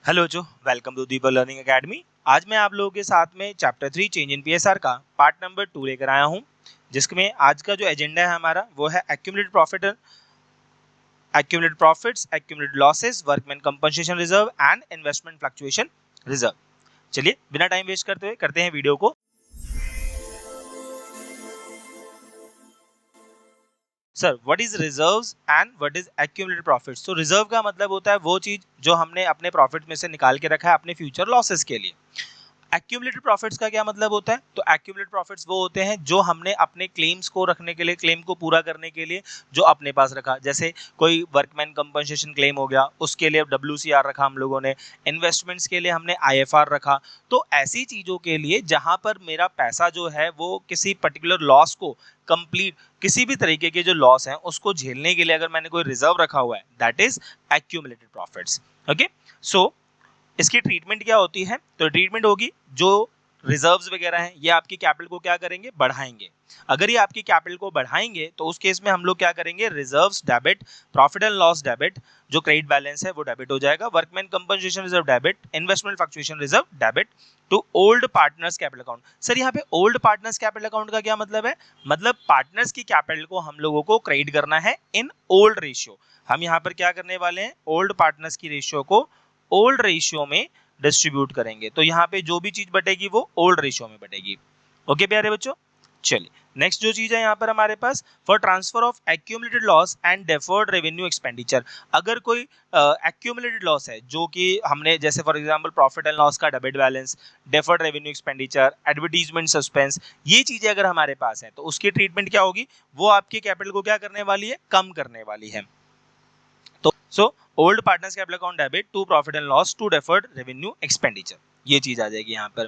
Hello जो welcome to Deepak learning academy. आज मैं आप लोगों के साथ में चैप्टर 3 चेंज इन पीएसआर का पार्ट नंबर 2 लेकर आया हूं, जिसमें आज का जो एजेंडा है हमारा वो है accumulated profits, accumulated losses, workman compensation reserve and investment fluctuation reserve. चलिए बिना टाइम वेस्ट करते हुए करते हैं वीडियो को। Sir what is reserves and what is accumulated profits. तो रिजर्व का मतलब होता है वो चीज जो हमने अपने प्रॉफिट में से निकाल के रखा है अपने फ्यूचर लॉसेस के लिए। एक्यूमुलेटेड प्रॉफिट्स का क्या मतलब होता है? तो एक्यूमुलेटेड प्रॉफिट्स वो होते हैं जो हमने अपने क्लेम्स को रखने के लिए, क्लेम को पूरा करने के लिए जो अपने पास रखा। जैसे कोई वर्कमैन कंपनसेशन क्लेम हो गया, उसके लिए WCR रखा हम लोगों ने, इन्वेस्टमेंट्स के लिए हमने IFR रखा। तो ऐसी चीजों के लिए जहां पर मेरा पैसा जो है वो किसी पर्टिकुलर लॉस को कंप्लीट, किसी भी तरीके के जो लॉस हैं उसको झेलने के लिए अगर मैंने कोई रिजर्व रखा हुआ है, that is accumulated profits. Okay, so इसकी ट्रीटमेंट क्या होती है? तो ट्रीटमेंट होगी जो रिजर्व्स वगैरह हैं ये आपकी कैपिटल को क्या करेंगे? बढ़ाएंगे। अगर ये आपकी कैपिटल को बढ़ाएंगे तो उस केस में हम लोग क्या करेंगे? Reserves debit, profit and loss debit, जो क्रेडिट बैलेंस है वो डेबिट हो जाएगा, workman compensation reserve debit, investment fluctuation reserve debit to old partners capital account. Sir यहाँ पे ओल्ड पार्टनर्स कैपिटल अकाउंट का क्या मतलब है? मतलब पार्टनर्स की कैपिटल को हम लोगों को क्रेडिट करना है इन ओल्ड रेशियो। हम यहाँ पर क्या करने वाले हैं? ओल्ड पार्टनर्स की रेशियो को ओल्ड रेशियो में डिस्ट्रीब्यूट करेंगे। तो यहाँ पे जो भी चीज बटेगी वो ओल्ड रेशियो में बटेगी। ओके प्यारे बच्चों, चलिए नेक्स्ट जो चीज है यहाँ पर हमारे पास, for transfer of accumulated loss and deferred revenue expenditure. अगर कोई एक्यूमुलेटेड लॉस है जो कि हमने, जैसे for example profit and loss का debit balance, deferred revenue expenditure, advertisement suspense, ये चीजें अगर हमारे पास है तो उसकी ट्रीटमेंट क्या होगी? वो आपके कैपिटल को क्या करने वाली है? कम करने वाली है। तो so old partners capital account debit to profit and loss to deferred revenue expenditure, ये चीज आ जाएगी यहाँ पर।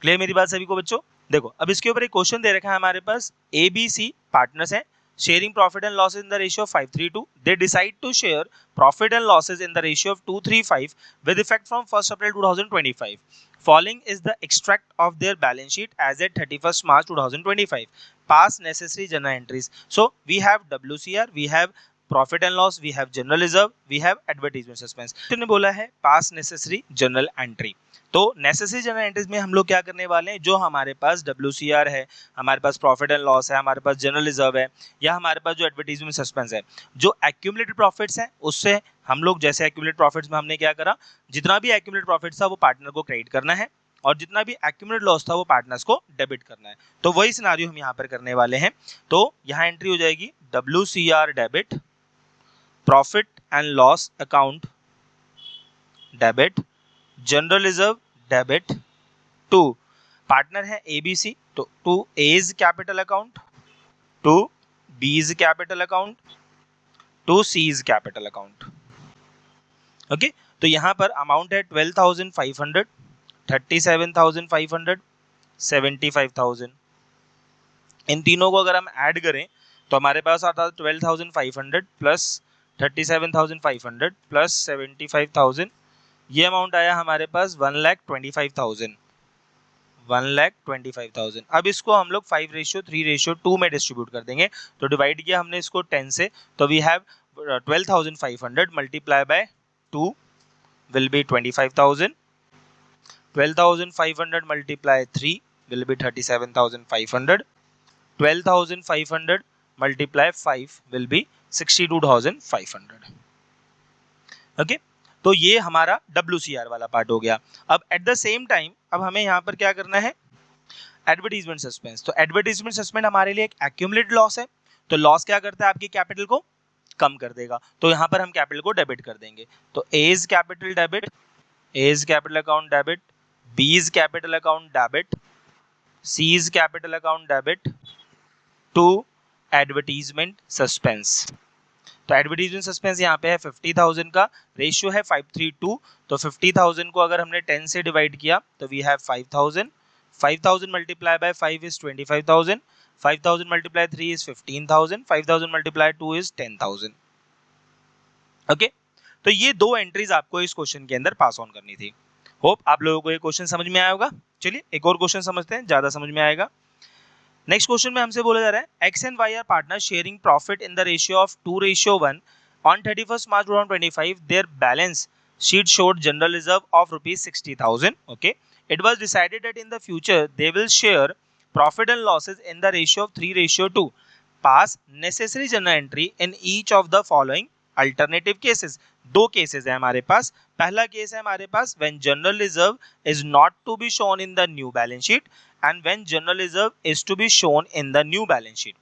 क्लियर मेरी बात सभी को बच्चों? देखो अब इसके ऊपर एक क्वेश्चन दे रखा है हमारे पास। ABC पार्टनर्स हैं, sharing profit and losses in the ratio of 5:3 they decide to share profit and losses in the ratio of 2:3 with effect from 1 April 2025. Following is the extract of their balance sheet as at 31st March 2025. Pass necessary journal entries. So we have WCR, we have profit and loss, we have general reserve, we have advertisement suspense. ने बोला है pass necessary journal entry. तो necessary journal entries में हम लोग क्या करने वाले हैं? जो हमारे पास WCR है, हमारे पास प्रॉफिट एंड लॉस है, हमारे पास जनरल रिजर्व है, या हमारे पास जो एडवर्टाइजमेंट सस्पेंस है, जो एक्यूमुलेटेड प्रॉफिट्स है उससे हम लोग, जैसे एक्यूमुलेटेड प्रॉफिट्स में हमने क्या करा, जितना भी एक्यूमुलेटेड प्रॉफिट्स था वो पार्टनर को क्रेडिट करना है और जितना भी एक्यूमुलेटेड लॉस था वो पार्टनर्स को डेबिट करना है। तो वही सिनारियो हम यहाँ पर करने वाले हैं। तो यहाँ एंट्री हो जाएगी WCR debit, profit and loss account debit, general reserve debit to partner है ABC, तो to A's capital account, to B's capital account, to C's capital account. Okay, तो यहां पर अमाउंट है 12,500, 37,500, 75,000। इन तीनों को अगर हम ऐड करें तो हमारे पास आता है 12,500 प्लस 37,500 प्लस 75,000, ये अमाउंट आया हमारे पास 1,25,000, 1,25,000। अब इसको हम लोग 5:3:2 में डिस्ट्रीब्यूट कर देंगे। तो डिवाइड किया हमने इसको 10 से, तो we have 12,500 multiply by 2 will be 25,000, 12,500 multiply 3 will be 37,500, 12,500 multiply 5 will be 62,500। Okay, तो ये हमारा WCR वाला पार्ट हो गया। अब एट द सेम टाइम अब हमें यहाँ पर क्या करना है? Advertisement suspense. तो एडवर्टीजमेंट सस्पेंस हमारे लिए एक एक्यूमुलेटेड लॉस है। तो लॉस क्या करता है? आपकी कैपिटल को कम कर देगा। तो यहाँ पर हम कैपिटल को डेबिट कर देंगे। तो A's capital debit, A's capital account debit, B's capital account debit, C's capital account debit to advertisement suspense. तो एडवर्टीजमेंट सस्पेंस यहाँ पे है 50,000 का, रेशियो है 5:3:2। तो 50,000 को अगर हमने 10 से डिवाइड किया तो we have 5,000, 5,000 multiply by 5 is 25,000, 5,000 multiply 3 is 15,000, 5,000 multiply 2 is 10,000। Okay, तो ये दो एंट्रीज आपको इस क्वेश्चन के अंदर पास ऑन करनी थी। होप आप लोगों को ये क्वेश्चन समझ में आया होगा। चलिए एक और क्वेश्चन समझते हैं, ज्यादा समझ में आएगा। नेक्स्ट क्वेश्चन में हमसे बोला जा रहा है X and Y are partner sharing profit in the ratio of 2:1 on 31st March 2025. Their balance sheet showed general reserve of rupees 60,000. Okay, it was decided that in the future they will share profit and losses in the ratio of 3:2. Pass necessary journal entry in each of the following alternative cases. दो cases है हमारे पास. पहला case है हमारे पास when general reserve is not to be shown in the new balance sheet and when general reserve is to be shown in the new balance sheet.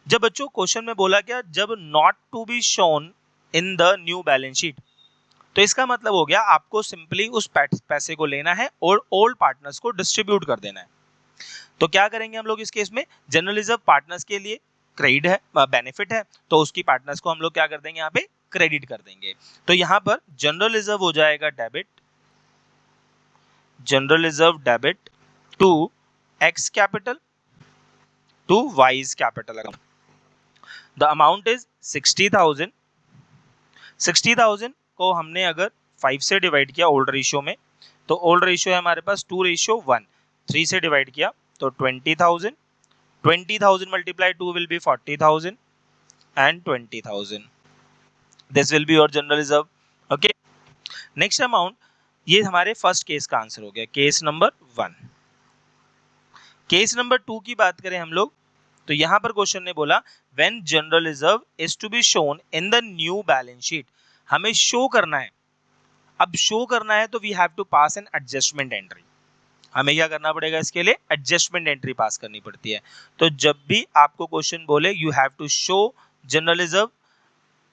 जब बच्चों question में बोला क्या, जब not to be shown in the new balance sheet, तो इसका मतलब हो गया आपको सिंपली उस पैसे को लेना है और ओल्ड पार्टनर्स को डिस्ट्रीब्यूट कर देना है. तो क्या करेंगे हम लोग इस केस में, जनरल रिजर्व पार्टनर्स के लिए क्रेडिट है, बेनिफिट है, तो उसकी पार्टनर्स को हम लोग क्या कर देंगे, यहाँ पे क्रेडिट कर देंगे. तो यहाँ पर जनरल रिजर्व हो जाएगा debit, general reserve debit to X capital to Y's capital account. The amount is 60,000. 60,000 को हमने अगर 5 से डिवाइड किया ओल्ड रेशियो में, तो ओल्ड रेशियो है हमारे पास 2:1. 3 से डिवाइड किया तो 20,000. 20,000 multiplied 2 will be 40,000 and 20,000. This will be your general reserve. Okay. Next amount, ये हमारे फर्स्ट केस का आंसर हो गया, केस नंबर 1. केस नंबर 2 की बात करें हम लोग, तो यहां पर क्वेश्चन ने बोला when general reserve is to be shown in the new balance sheet. हमें शो करना है. अब शो करना है तो we have to pass an adjustment entry. हमें क्या करना पड़ेगा, इसके लिए एडजस्टमेंट एंट्री पास करनी पड़ती है. तो जब भी आपको क्वेश्चन बोले you have to show general reserve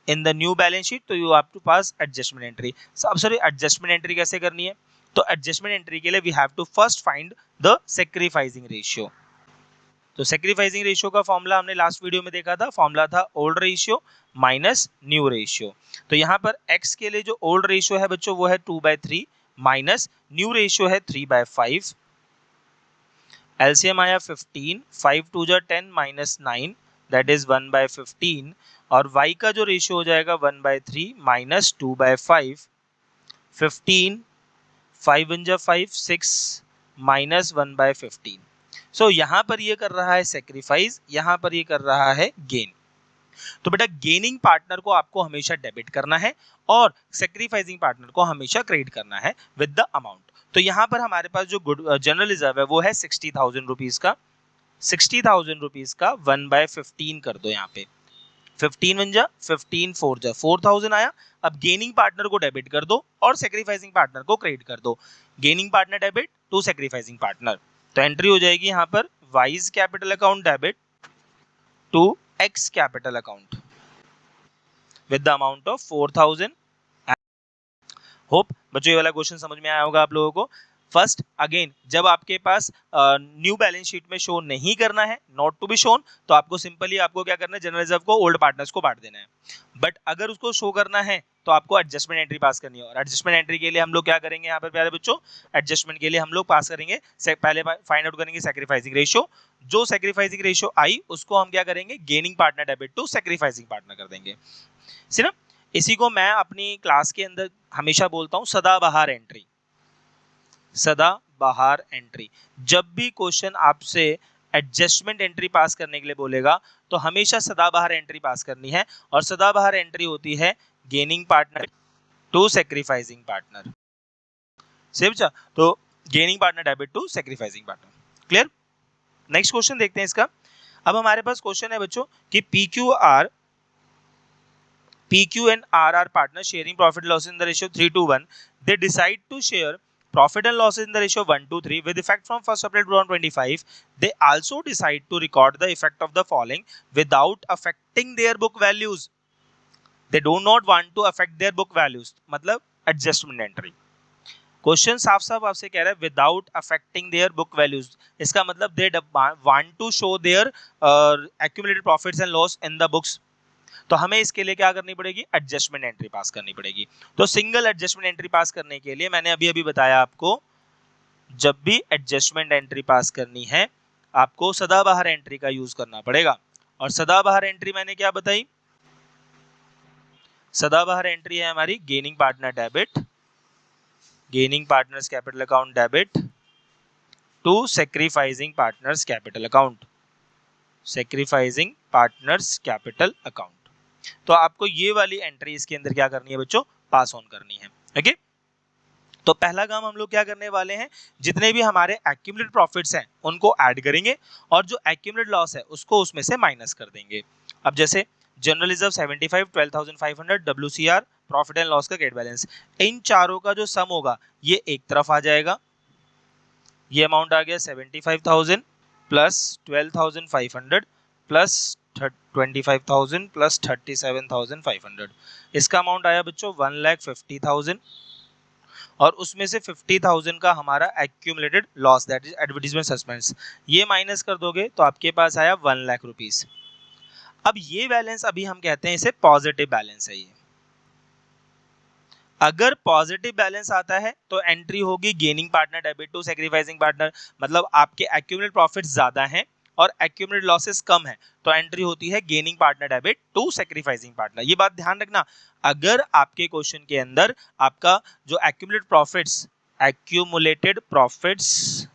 in the new balance sheet, तो you have to pass adjustment entry. अब सॉरी, एडजस्टमेंट एंट्री कैसे करनी है, तो एडजस्टमेंट एंट्री के लिए we have to first find the sacrificing ratio. तो सैक्रिफाइसिंग रेशियो का फॉर्मूला हमने लास्ट वीडियो में देखा था, फॉर्मूला था old ratio minus new ratio. तो यहाँ पर x के लिए जो ओल्ड रेशियो है बच्चों वो है 2/3 माइनस न्यू रेशियो है 3/5. एलसीएम आया 15, 5 2 जा 10 माइनस 9 दैट इज 1/15. और y का जो रेशियो हो जाएगा 1/3 माइनस 2/5. 15 5 1 जा 5 6 माइनस 1/15. सो यहाँ पर ये कर रहा है सेक्रीफाइस, यहाँ पर ये कर रहा है गेन. तो बेटा गेनिंग पार्टनर को आपको हमेशा डेबिट करना है और सेक्रीफाइसिंग पार्टनर को हमेशा क्रेडिट करना है विद द अमाउंट. तो यहाँ पर हमारे पास जो जनरल रिजर्व है वो है 60,000 रुपीज का. 60,000 रुपीज का 1/15 कर दो यहाँ पे. 15 1 जा 15 4 जा 4,000 आया. अब गेनिंग पार्टनर को डेबिट कर दो और सेक्रीफाइसिंग पार्टनर को क्रेडिट कर दो. Gaining partner debit to sacrificing partner. तो एंट्री हो जाएगी यहाँ पर Y's capital account debit to X capital account with the amount of 4,000. Hope बच्चों ये वाला क्वेश्चन समझ में आया होगा आप लोगों को. फर्स्ट अगेन, जब आपके पास न्यू बैलेंस शीट में शो नहीं करना है, नॉट टू बी शोन, तो आपको सिंपली आपको क्या करना है, जनरल रिजर्व को ओल्ड पार्टनर्स को बांट देना है. बट अगर उसको शो करना है तो आपको एडजस्टमेंट एंट्री पास करनी है. और एडजस्टमेंट एंट्री के लिए हम लोग क्या करेंगे यहाँ पर प्यारे बच्चों, एडजस्टमेंट के लिए हम लोग पास करेंगे, पहले फाइंड आउट करेंगे सैक्रिफाइसिंग रेशियो. जो सैक्रिफाइसिंग रेशियो आई उसको हम क्या करेंगे, gaining partner debit to sacrificing partner कर देंगे. सिर्फ इसी को मैं अपनी क्लास के अंदर हमेशा बोलता हूँ सदाबहार एंट्री. सदाबहार एंट्री. जब भी क्वेश्चन आपसे एडजस्टमेंट एंट्री पास करने के लिए बोलेगा तो हमेशा सदाबहार एंट्री पास करनी है. और सदाबहार एंट्री होती है gaining partner to sacrificing partner. सिर्फ तो gaining partner debit to sacrificing partner. Clear. Next question देखते हैं इसका. अब हमारे पास क्वेश्चन है बच्चों कि PQ and R are partners sharing profit and losses in the ratio 3:1. They decide to share profit and losses in the ratio 1:3 with effect from 1st April 2025. They also decide to record the effect of the following without affecting their book values. They do not want to affect their book values. मतलब adjustment entry. Question साफ साफ आपसे कह रहा है without affecting their book values. इसका मतलब they want to show their accumulated profits and loss in the books. तो हमें इसके लिए क्या करनी पड़ेगी, एडजस्टमेंट एंट्री पास करनी पड़ेगी. तो सिंगल एडजस्टमेंट एंट्री पास करने के लिए मैंने अभी बताया आपको, जब भी एडजस्टमेंट एंट्री पास करनी है आपको सदाबहार एंट्री का यूज करना पड़ेगा. और सदाबहार एंट्री मैंने क्या बताई, सदाबहार एंट्री है हमारी gaining partner debit, gaining partners capital account debit to sacrificing partners capital account, sacrificing partners capital account. तो आपको ये वाली एंट्री इसके अंदर क्या करनी है बच्चों, पास ऑन करनी है. ओके. तो पहला काम हम लोग क्या करने वाले हैं, जितने भी हमारे एक्यूमुलेटेड प्रॉफिट्स हैं उनको ऐड करेंगे और जो एक्यूमुलेटेड लॉस है उसको उसमें से माइनस कर देंगे। अब जैसे general reserve 75, 12,500, WCR, profit and loss का गेट बैलेंस, इन चारों का जो सम होगा ये एक तरफ आ जाएगा। ये अमाउंट आ गया 75,000 प्लस 12,500 प्लस 25,000 प्लस 37,500, इसका अमाउंट आया बच्चों 1,50,000 और उसमें से 50,000 का हमारा accumulated loss that is advertisement suspense, ये माइनस कर दोगे तो आपके पास आया 1 लाख रुपीस। अब ये बैलेंस अभी हम कहते हैं इसे पॉजिटिव बैलेंस है। ये अगर पॉजिटिव बैलेंस आता है तो एंट्री होगी gaining partner debit to sacrificing partner, मतलब आपके एक्यूमुलेटेड प्रॉफिट्स ज्यादा हैं और एक्यूमुलेटेड लॉसेस कम है तो एंट्री होती है gaining partner debit to sacrificing partner. ये बात ध्यान रखना, अगर आपके क्वेश्चन के अंदर आपका जो एक्यूमुलेटेड प्रॉफिट्स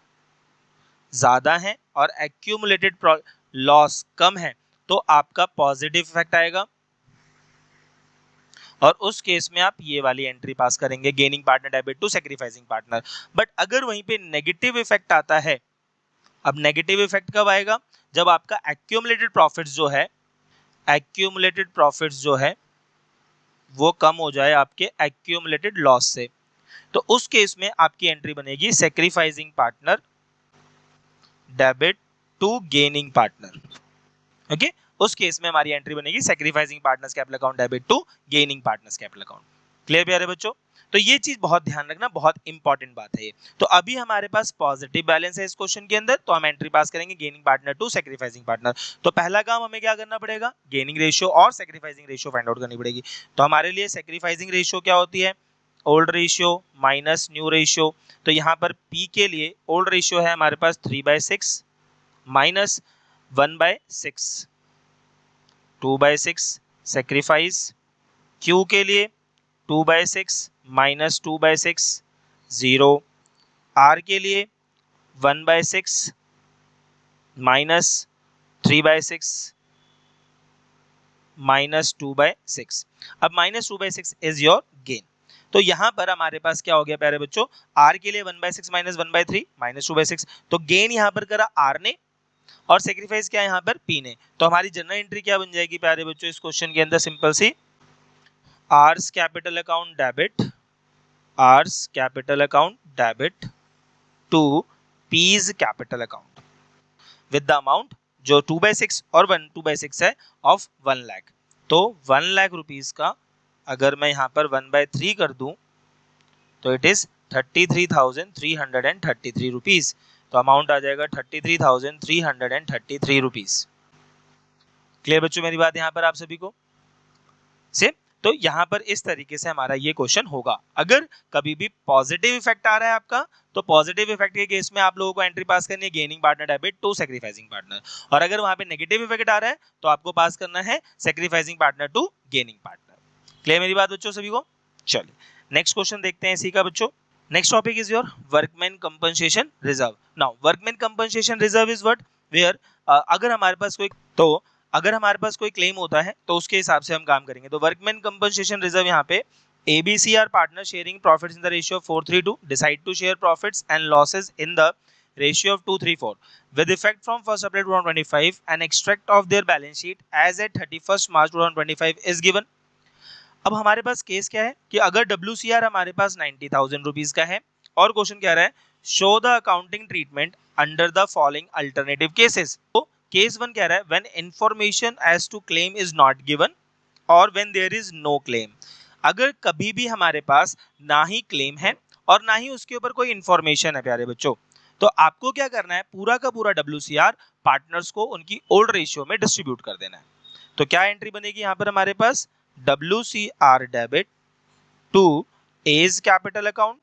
ज्यादा है और एक्यूमुलेटेड लॉस कम है तो आपका पॉजिटिव इफेक्ट आएगा और उस केस में आप ये वाली एंट्री पास करेंगे gaining partner debit to sacrificing partner. But अगर वहीं पे नेगेटिव इफेक्ट आता है, अब नेगेटिव इफेक्ट कब आएगा, जब आपका एक्यूमुलेटेड प्रॉफिट्स जो है वो कम हो जाए आपके एक्यूमुलेटेड लॉस से, तो उस केस में आपकी एंट्री बनेगी sacrificing partner debit to gaining partner. Okay, उस केस में हमारी एंट्री बनेगी sacrificing partners capital account debit to gaining partners capital account. Clear प्यारे बच्चों, तो ये चीज बहुत ध्यान रखना, बहुत इंपॉर्टेंट बात है ये। तो अभी हमारे पास पॉजिटिव बैलेंस है इस क्वेश्चन के अंदर, तो हम एंट्री पास करेंगे gaining partner to sacrificing partner. तो पहला काम हमें क्या करना पड़ेगा, गेनिंग रेशियो और सैक्रिफाइसिंग रेशियो फाइंड आउट करनी पड़ेगी। तो हमारे लिए सैक्रिफाइसिंग रेशियो क्या होती है, old ratio minus new ratio. तो यहाँ पर P के लिए ओल्ड रेशियो है हमारे पास 3/6 माइनस 1/6, 2/6 सैक्रिफाइस। Q के लिए 2/6 माइनस 2/6 0। R के लिए 1/6 माइनस 3/6 माइनस 2/6। अब माइनस 2/6 इज योर गेन। तो यहां पर हमारे पास क्या हो गया प्यारे बच्चों, R के लिए 1/6 माइनस 1/3 माइनस 2/6, तो गेन यहां पर करा R ने और सेक्रीफाइस क्या यहाँ पर P ने। तो हमारी जनरल एंट्री क्या बन जाएगी प्यारे बच्चों इस क्वेश्चन के अंदर, simple see R's capital account debit to P's capital account with the amount जो 2/6 और 2/6 है ऑफ 1 लाख। तो 1 लाख रुपीस का अगर मैं यहाँ पर 1/3 कर दूं तो इट इज 33,333 रुपीज। तो अमाउंट आ जाएगा 33,333 रुपीज। क्लियर बच्चों मेरी बात यहाँ पर आप सभी को से? तो यहाँ पर इस तरीके से हमारा ये क्वेश्चन होगा। अगर कभी भी पॉजिटिव इफेक्ट आ रहा है आपका तो पॉजिटिव इफेक्ट के केस में आप लोगों को एंट्री पास करनी है gaining partner debit to sacrificing partner, और अगर वहां पे नेगेटिव इफेक्ट आ रहा है तो आपको पास करना है sacrificing partner to gaining partner. Clear मेरी बात बच्चों सभी को? चलिए नेक्स्ट क्वेश्चन देखते हैं इसी का बच्चों। Next topic is your workman compensation reserve. Now workman compensation reserve is what, where अगर हमारे पास कोई क्लेम होता है तो उसके हिसाब से हम काम करेंगे। तो वर्कमैन कंपनसेशन रिजर्व यहाँ पे ABC are partner sharing profits in the ratio of 4:3 decide to share profits and losses in the ratio of 2:3 with effect from 1st April 2025 an extract of their balance sheet as at 31st March 2025 is given। अब हमारे पास case क्या है कि अगर WCR हमारे पास 90,000 rupees का है और क्वेश्चन क्या रहा है, show the accounting treatment under the following alternative cases. तो केस 1 कह रहा है when information as to claim is not given और when there is no claim. अगर कभी भी हमारे पास ना ही क्लेम है और ना ही उसके ऊपर कोई इंफॉर्मेशन है प्यारे बच्चों, तो आपको क्या करना है, पूरा का पूरा WCR पार्टनर्स को उनकी ओल्ड रेशियो में डिस्ट्रीब्यूट कर देना है। तो क्या एंट्री बनेगी यहाँ पर हमारे पास, WCR debit to A's capital account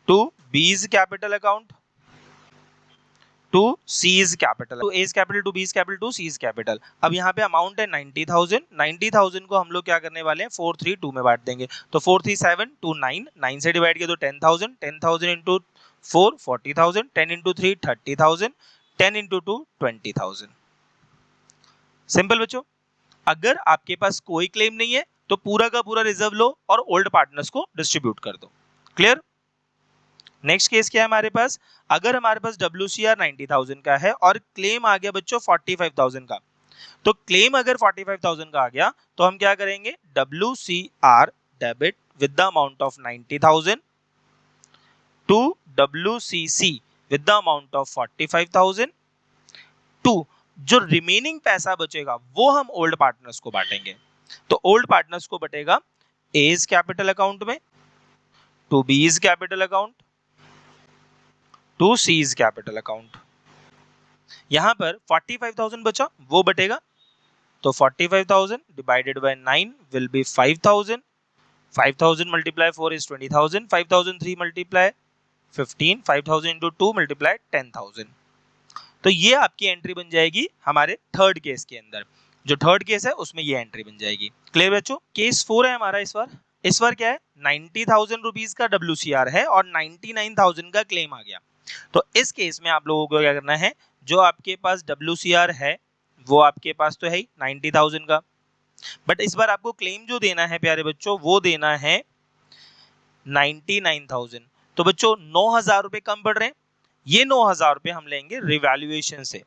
to B's capital account to C's capital, to A's capital to B's capital to C's capital. अब यहाँ पे अमाउंट है 90,000, 90,000 को हम लोग क्या करने वाले हैं 432 में बांट देंगे। तो 437 टू 9, 9 से डिवाइड किया तो 10,000, 10,000 इंटू 4 40,000, 10 इंटू 3 30,000, 10 इंटू 2 20,000। सिंपल बच्चों, अगर आपके पास कोई क्लेम नहीं है तो पूरा का पूरा रिजर्व लो और ओल्ड पार्टनर्स को डिस्ट्रीब्यूट कर दो। क्लियर? नेक्स्ट केस क्या है हमारे पास, अगर हमारे पास WCR 90,000 का है और क्लेम आ गया बच्चों 45,000 का, तो क्लेम अगर 45,000 का आ गया तो हम क्या करेंगे, WCR debit with the amount of 90,000 to WCC with the amount of 45,000 to जो रिमेनिंग पैसा बचेगा वो हम ओल्ड पार्टनर्स को बांटेंगे। तो ओल्ड पार्टनर्स को बटेगा A's कैपिटल अकाउंट में, to B's capital account, to C's capital account. यहां पर 45,000 बचा वो बटेगा, तो 45,000 divided by 9 will be 5,000, 5,000 multiply 4 is 20,000, 5,003 multiply 15, 5,000 into 2 multiply 10,000। तो ये आपकी एंट्री बन जाएगी हमारे थर्ड केस के अंदर। जो थर्ड केस है उसमें ये एंट्री बन जाएगी। क्लियर बच्चों? केस 4 है हमारा इस बार क्या है, 90,000 रुपीज का WCR है और 99,000 का क्लेम आ गया। तो इस केस में आप लोगों को क्या करना है, जो आपके पास WCR है वो आपके पास तो है ही 90,000 का, बट इस बार आपको क्लेम जो देना है प्यारे बच्चों वो देना है 99,000। तो बच्चों 9,000 रुपए कम पड़ रहे हैं, ये 9,000 रुपए हम लेंगे रिवैल्यूएशन से।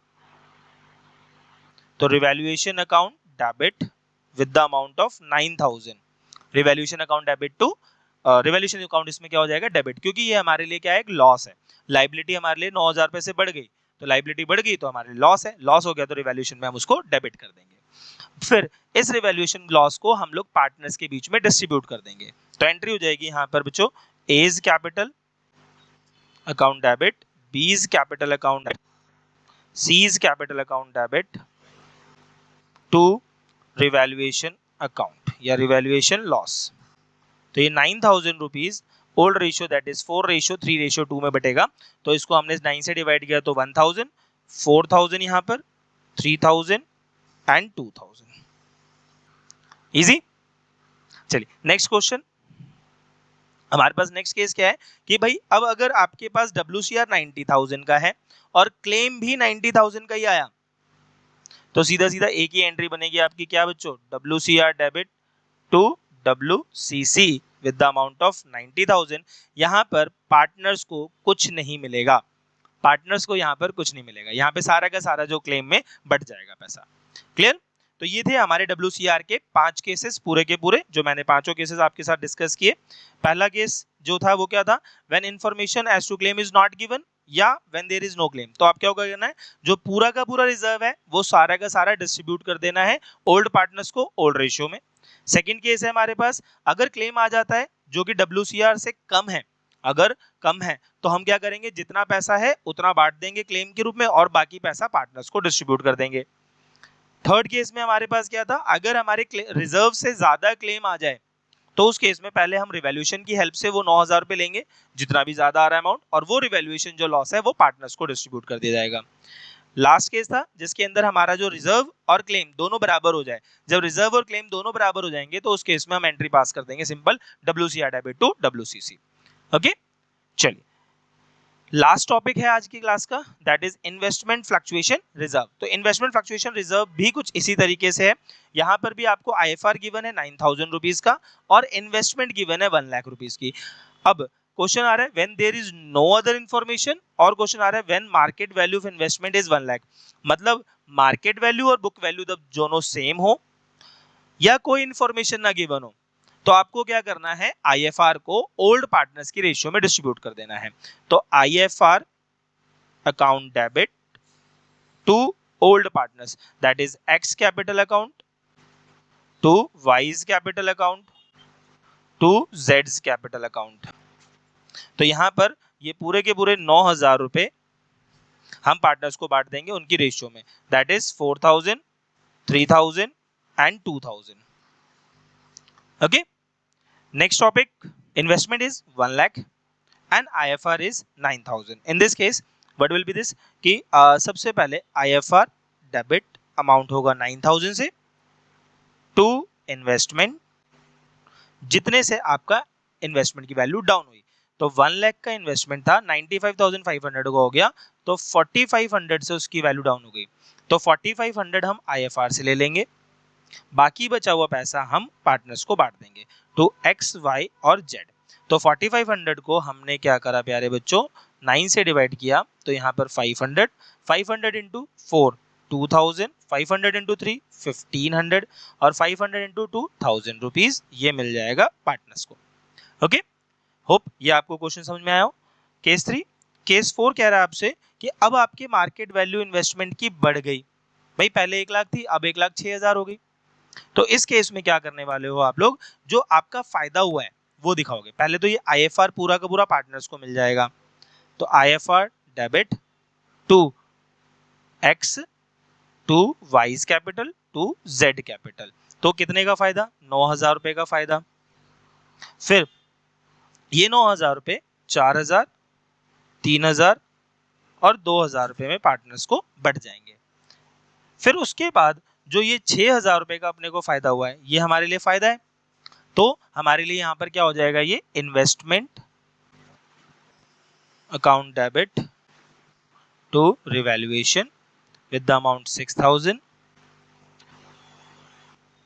तो revaluation account debit with the amount of 9,000, revaluation account debit to revaluation account, इसमें क्या हो जाएगा डेबिट, क्योंकि ये हमारे लिए क्या है, एक लॉस है। लाइबिलिटी हमारे लिए 9,000 रुपए से बढ़ गई, तो लाइबिलिटी बढ़ गई तो हमारे लॉस है, लॉस हो गया तो रिवैल्यूएशन में हम उसको डेबिट कर देंगे। फिर इस रिवैल्यूएशन लॉस को हम लोग पार्टनर्स के बीच में डिस्ट्रीब्यूट कर देंगे। तो एंट्री हो जाएगी यहाँ पर बच्चों A's capital account debit, B's capital account debit, C's capital account debit to revaluation account या रिवैल्यूएशन लॉस। तो ये 9,000 rupees old ratio that is 4:3:2 में बटेगा। तो इसको हमने 9 से डिवाइड किया तो 1,000, 4,000 यहाँ पर, 3,000 एंड 2,000। इजी। चलिए नेक्स्ट क्वेश्चन हमारे पास। नेक्स्ट केस क्या है कि भाई अब अगर आपके पास WCR 90,000 का है और क्लेम भी 90,000 का ही आया, तो सीधा सीधा एक ही एंट्री बनेगी आपकी, क्या बच्चों, WCR debit to WCC with the amount of 90,000। यहाँ पर पार्टनर्स को कुछ नहीं मिलेगा, पार्टनर्स को यहाँ पर कुछ नहीं मिलेगा, यहाँ पे सारा का सारा जो क्लेम में बट जाएगा पैसा। क्लियर? तो ये थे हमारे WCR के 5 केसेस पूरे के पूरे, जो मैंने पांचों केसेस आपके साथ डिस्कस किए। पहला केस जो था वो क्या था, when information as to claim is not given या when there is no claim. तो आप क्या करना है, जो पूरा का पूरा रिजर्व है वो सारा का सारा डिस्ट्रीब्यूट कर देना है ओल्ड पार्टनर्स को ओल्ड रेशियो में। सेकंड केस है हमारे पास, अगर क्लेम आ जाता है जो कि WCR से कम है, अगर कम है तो हम क्या करेंगे, जितना पैसा है उतना बांट देंगे क्लेम के रूप में और बाकी पैसा पार्टनर्स को डिस्ट्रीब्यूट कर देंगे। थर्ड केस में हमारे पास क्या था, अगर हमारे रिजर्व से ज्यादा क्लेम आ जाए तो उस केस में पहले हम रिवैल्यूएशन की हेल्प से वो 9,000 रुपए लेंगे, जितना भी ज्यादा आ रहा है अमाउंट, और वो रिवैल्यूएशन जो लॉस है वो पार्टनर्स को डिस्ट्रीब्यूट कर दिया जाएगा। लास्ट केस था जिसके अंदर हमारा जो रिजर्व और क्लेम दोनों बराबर हो जाए। जब रिजर्व और क्लेम दोनों बराबर हो जाएंगे तो उस केस में हम एंट्री पास कर देंगे simple, WCR debit to WCC। Okay, चलिए लास्ट टॉपिक है आज की क्लास का, that is investment fluctuation reserve. तो इन्वेस्टमेंट फ्लक्चुएशन रिजर्व भी कुछ इसी तरीके से है। यहाँ पर भी आपको IFR गिवन है 9,000 रुपीज का और इन्वेस्टमेंट गिवन है 1 लाख रुपीज की। अब क्वेश्चन आ रहा है when there is no other information, और क्वेश्चन आ रहा है when market value of investment is 1 lakh. मतलब मार्केट वैल्यू और बुक वैल्यू जब दोनों सेम हो या कोई इंफॉर्मेशन ना गिवन हो, तो आपको क्या करना है, IFR को ओल्ड पार्टनर्स की रेशियो में डिस्ट्रीब्यूट कर देना है। तो IFR account debit to old partners that is X capital account to Y's capital account to Z's capital account. तो यहां पर ये पूरे के पूरे 9,000 रुपए हम पार्टनर्स को बांट देंगे उनकी रेशियो में, that is 4,000, 3,000 and 2,000। Okay, next topic, investment is 1 lakh and IFR is 9,000. in this case what will be this कि सबसे पहले IFR डेबिट अमाउंट होगा 9,000 से टू इन्वेस्टमेंट, जितने से आपका इन्वेस्टमेंट की वैल्यू डाउन हुई। तो 1 लाख का इन्वेस्टमेंट था, 95,500 का हो गया, तो 4,500 से उसकी वैल्यू डाउन हो गई, तो 4,500 हम IFR से ले लेंगे, बाकी बचा हुआ पैसा हम पार्टनर्स को बांट देंगे टू X, Y और Z। तो 4500 को हमने क्या करा प्यारे बच्चों, 9 से डिवाइड किया, तो यहाँ पर 500, 500 इंटू 4 2000, 500 इंटू 3 1500 और 500 इंटू 2000 रुपीज ये मिल जाएगा पार्टनर्स को। ओके, होप ये आपको क्वेश्चन समझ में आया हो। केस 3, केस 4 कह रहा है आपसे कि अब आपकी मार्केट वैल्यू इन्वेस्टमेंट की बढ़ गई, भाई पहले 1 लाख थी, अब 1,06,000 हो गई। तो इस केस में क्या करने वाले हो आप लोग, जो आपका फायदा हुआ है वो दिखाओगे। पहले तो ये IFR पूरा का पूरा पार्टनर्स को मिल जाएगा, तो IFR debit to X to Y's capital to Z capital, तो कितने का फायदा, 9,000 रुपए का फायदा। फिर ये 9,000 रुपए 4,000, 3,000 और 2,000 रुपए में पार्टनर्स को बढ़ जाएंगे। फिर उसके बाद जो ये 6,000 रुपए का अपने को फायदा हुआ है, ये हमारे लिए फायदा है, तो हमारे लिए यहाँ पर क्या हो जाएगा, ये investment account debit to revaluation with the amount 6,000.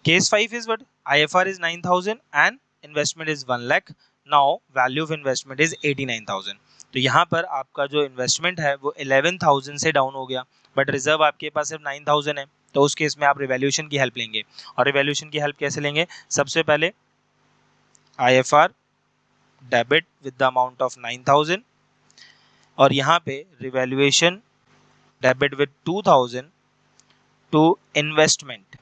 Case 5 is what? IFR is 9,000 and investment is 1 lakh. Now value of investment is 89,000. तो यहाँ पर आपका जो इन्वेस्टमेंट है वो 11,000 से डाउन हो गया, बट रिजर्व आपके पास सिर्फ 9,000 है। तो उस केस में आप रिवैल्यूएशन की हेल्प लेंगे, और रिवैल्यूएशन की हेल्प कैसे लेंगे, सबसे पहले IFR debit with the amount of 9,000 और यहाँ पे revaluation debit with 2,000 to investment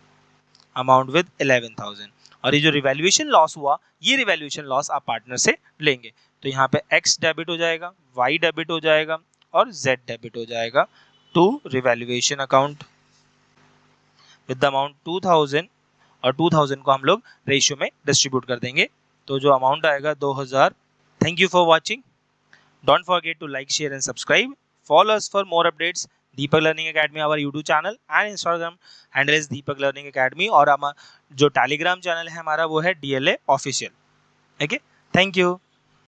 amount with 11,000, और ये जो रिवैल्यूएशन लॉस हुआ, ये रिवैल्यूएशन लॉस आप पार्टनर से लेंगे। तो यहाँ पे X डेबिट हो जाएगा, Y डेबिट हो जाएगा और Z डेबिट हो जाएगा to revaluation account with the amount 2,000, और 2,000 को हम लोग रेशियो में डिस्ट्रीब्यूट कर देंगे, तो जो अमाउंट आएगा 2,000। Thank you for watching, don't forget to like, share and subscribe, follow us for more updates, Deepak Learning Academy our YouTube channel and Instagram handle is Deepak Learning Academy, और हमारा जो Telegram channel है हमारा वो है DLA Official। Okay, thank you.